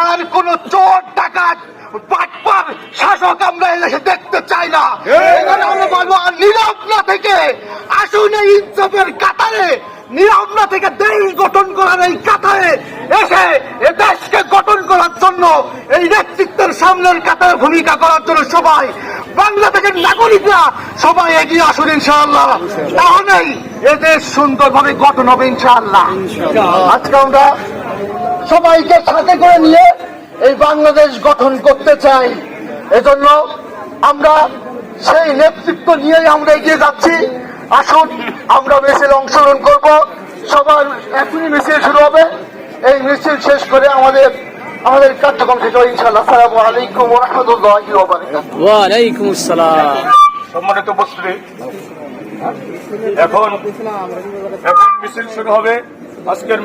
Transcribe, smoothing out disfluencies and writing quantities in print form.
আর কোন চোর ডাকাত বাটপার শাসক আমরা এদেশে দেখতে চাই না। আমরা বলবো নীরব না থেকে আসুন এই ইনসাফের কাতারে, নীরব না থেকে দেশ গঠন করার এই কাতারে এসে এ দেশকে গঠন করার জন্য এই নেতৃত্বের সামনের কাতারে ভূমিকা করার জন্য সবাই বাংলাদেশের নাগরিকরা সবাই এগিয়ে আসুন ইনশাআল্লাহ। তাহলেই এদেশ সুন্দরভাবে গঠন হবে ইনশাআল্লাহ। আজকে আমরা সবাইকে সাথে করে নিয়ে এই বাংলাদেশ গঠন করতে চাই। এজন্য আমরা সেই নেতৃত্ব নিয়েই আমরা এগিয়ে যাচ্ছি। আসুন আমরা মিছিল অংশগ্রহণ করব। সবার এখনই মিছিল শুরু হবে। এই মিছিল শেষ করে আমাদের কার্যক্রম শেষ হবে ইনশাআল্লাহ। আসসালামু আলাইকুম ওয়া রাহমাতুল্লাহি ওয়া বারাকাতুহু। ওয়া আলাইকুম আসসালাম। সম্মানিত উপস্থিতি, এখন মিছিল শুরু হবে। আজকের